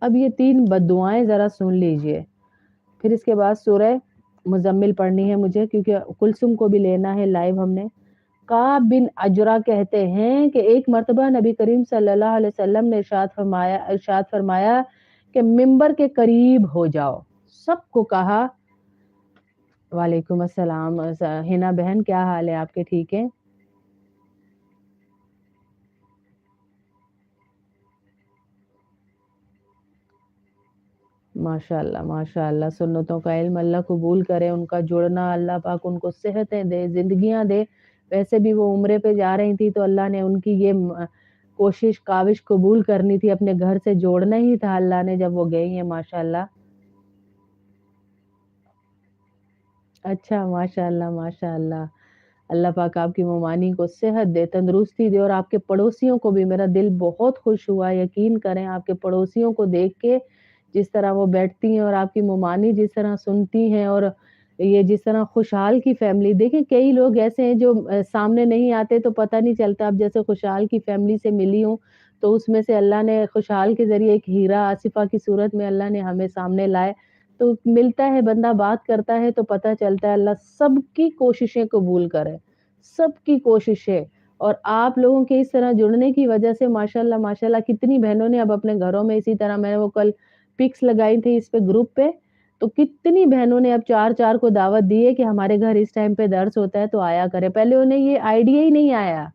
اب یہ 3 بددعائیں ذرا سن لیجئے، پھر اس کے بعد سورہ مزمل پڑھنی ہے مجھے، کیونکہ کلثوم کو بھی لینا ہے لائیو ہم نے۔ کعب بن عجرہ کہتے ہیں کہ ایک مرتبہ نبی کریم صلی اللہ علیہ وسلم نے ارشاد فرمایا کہ ممبر کے قریب ہو جاؤ۔ سب کو کہا وعلیکم السلام ہنا بہن، کیا حال ہے آپ کے؟ ٹھیک ہے؟ ماشاءاللہ ماشاءاللہ، سنتوں کا علم اللہ قبول کرے، ان کا جڑنا اللہ پاک ان کو صحتیں دے، زندگیاں دے۔ ویسے بھی وہ عمرے پہ جا رہی تھی تو اللہ نے ان کی یہ کوشش کاوش قبول کرنی تھی، اپنے گھر سے جوڑنا ہی تھا اللہ نے جب وہ گئی ہیں ماشاءاللہ۔ اچھا ماشاءاللہ ماشاءاللہ، اللہ پاک آپ کی ممانی کو صحت دے، تندرستی دے، اور آپ کے پڑوسیوں کو بھی، میرا دل بہت خوش ہوا، یقین کریں آپ کے پڑوسیوں کو دیکھ کے، جس طرح وہ بیٹھتی ہیں اور آپ کی ممانی جس طرح سنتی ہیں، اور یہ جس طرح خوشحال کی فیملی دیکھیں، کئی لوگ ایسے ہیں جو سامنے نہیں آتے تو پتہ نہیں چلتا، اب جیسے خوشحال کی فیملی سے ملی ہوں تو اس میں سے اللہ نے خوشحال کے ذریعے ایک ہیرا آصفہ کی صورت میں اللہ نے ہمیں سامنے لائے، تو ملتا ہے بندہ بات کرتا ہے تو پتہ چلتا ہے۔ اللہ سب کی کوششیں قبول کرے، سب کی کوششیں، اور آپ لوگوں کے اس طرح جڑنے کی وجہ سے ماشاءاللہ ماشاءاللہ کتنی بہنوں نے اب اپنے گھروں میں اسی طرح، میں نے وہ کل پکس لگائی تھی اس پہ گروپ پہ، تو کتنی بہنوں نے اب 4 کو دعوت دی ہے کہ ہمارے گھر اس ٹائم پہ درس ہوتا ہے تو آیا کرے۔ پہلے انہیں یہ آئیڈیا ہی نہیں آیا،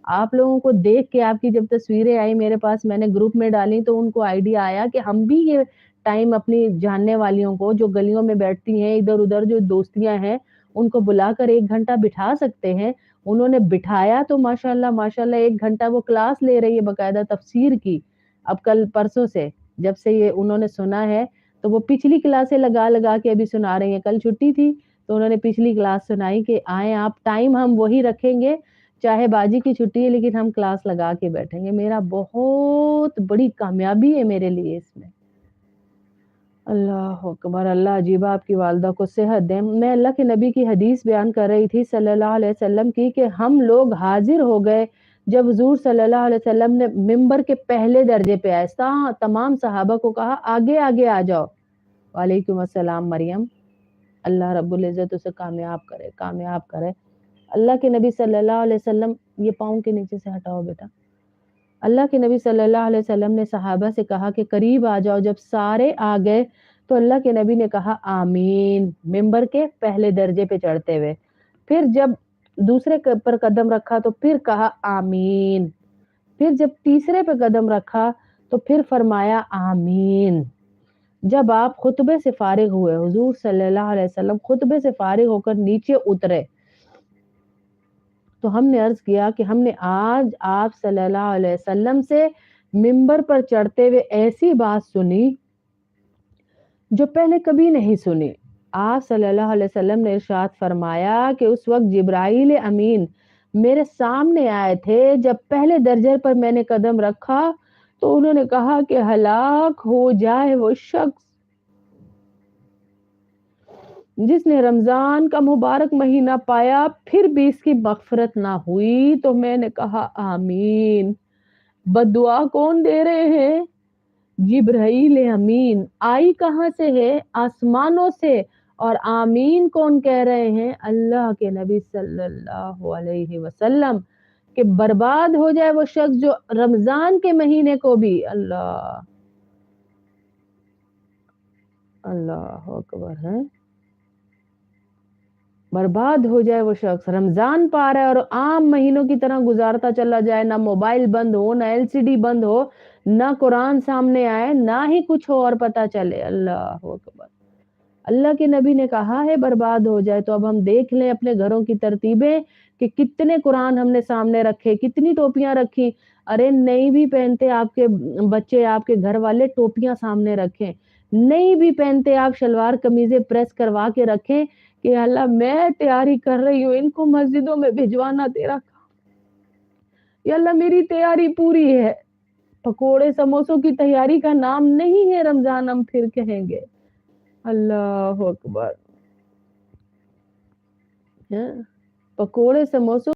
آپ لوگوں کو دیکھ کے آپ کی جب تصویریں آئی میرے پاس، میں نے گروپ میں ڈالی تو ان کو آئیڈیا آیا کہ ہم بھی یہ ٹائم اپنی جاننے والیوں کو جو گلیوں میں بیٹھتی ہیں، ادھر ادھر جو دوستیاں ہیں، ان کو بلا کر 1 گھنٹہ بٹھا سکتے ہیں۔ انہوں نے بٹھایا تو ماشاءاللہ ماشاءاللہ 1 گھنٹہ وہ کلاس لے رہی ہے باقاعدہ تفسیر کی، اب کل پرسوں سے جب سے یہ انہوں نے سنا ہے تو وہ پچھلی کلاسیں لگا لگا کے ابھی سنا رہی ہیں، کل چھٹی تھی تو انہوں نے پچھلی کلاس سنائی کہ آئیں آپ، ٹائم ہم وہی رکھیں گے، چاہے باجی کی چھٹی ہے لیکن ہم کلاس لگا کے بیٹھیں گے۔ میرا بہت بڑی کامیابی ہے میرے لیے اس میں۔ اللہ اکبر، اللہ عجیبہ آپ کی والدہ کو صحت دے۔ میں اللہ کے نبی کی حدیث بیان کر رہی تھی صلی اللہ علیہ وسلم کی کہ ہم لوگ حاضر ہو گئے جب حضور صلی اللہ علیہ وسلم نے ممبر کے پہلے درجے پہ آئے، تمام صحابہ کو کہا آگے آگے آ جاؤ۔ وعلیکم السلام مریم، اللہ رب العزت اسے کامیاب کرے، کامیاب کرے۔ اللہ کے نبی صلی اللہ علیہ وسلم، یہ پاؤں کے نیچے سے ہٹاؤ بیٹا۔ اللہ کے نبی صلی اللہ علیہ وسلم نے صحابہ سے کہا کہ قریب آ جاؤ، جب سارے آ گئے تو اللہ کے نبی نے کہا آمین، ممبر کے پہلے درجے پہ چڑھتے ہوئے، پھر جب دوسرے پر قدم رکھا تو پھر کہا آمین، پھر جب تیسرے پہ قدم رکھا تو پھر فرمایا آمین۔ جب آپ خطبے سے فارغ ہوئے، حضور صلی اللہ علیہ وسلم خطبے سے فارغ ہو کر نیچے اترے تو ہم نے عرض کیا کہ ہم نے آج آپ صلی اللہ علیہ وسلم سے ممبر پر چڑھتے ہوئے ایسی بات سنی جو پہلے کبھی نہیں سنی۔ آپ صلی اللہ علیہ وسلم نے ارشاد فرمایا کہ اس وقت جبرائیل امین میرے سامنے آئے تھے، جب پہلے درجے پر میں نے قدم رکھا تو انہوں نے کہا کہ ہلاک ہو جائے وہ شخص جس نے رمضان کا مبارک مہینہ پایا پھر بھی اس کی مغفرت نہ ہوئی، تو میں نے کہا آمین۔ بد دعا کون دے رہے ہیں؟ جبرائیل امین۔ آئی کہاں سے ہے؟ آسمانوں سے، اور آمین کون کہہ رہے ہیں؟ اللہ کے نبی صلی اللہ علیہ وسلم، کہ برباد ہو جائے وہ شخص جو رمضان کے مہینے کو بھی، اللہ اللہ اکبر ہے، برباد ہو جائے وہ شخص رمضان پا رہا ہے اور عام مہینوں کی طرح گزارتا چلا جائے، نہ موبائل بند ہو، نہ LCD بند ہو، نہ قرآن سامنے آئے، نہ ہی کچھ ہو اور پتہ چلے۔ اللہ اکبر، اللہ کے نبی نے کہا ہے برباد ہو جائے، تو اب ہم دیکھ لیں اپنے گھروں کی ترتیبیں کہ کتنے قرآن ہم نے سامنے رکھے، کتنی ٹوپیاں رکھی۔ ارے نہیں بھی پہنتے آپ کے بچے، آپ کے گھر والے ٹوپیاں سامنے رکھیں، نہیں بھی پہنتے آپ شلوار قمیضیں پریس کروا کے رکھیں کہ اللہ میں تیاری کر رہی ہوں ان کو مسجدوں میں بھجوانا تیرا کام، یا اللہ میری تیاری پوری ہے۔ پکوڑے سموسوں کی تیاری کا نام نہیں ہے رمضان، ہم پھر کہیں گے۔ اللہ اکبر، پکوڑے سموسوں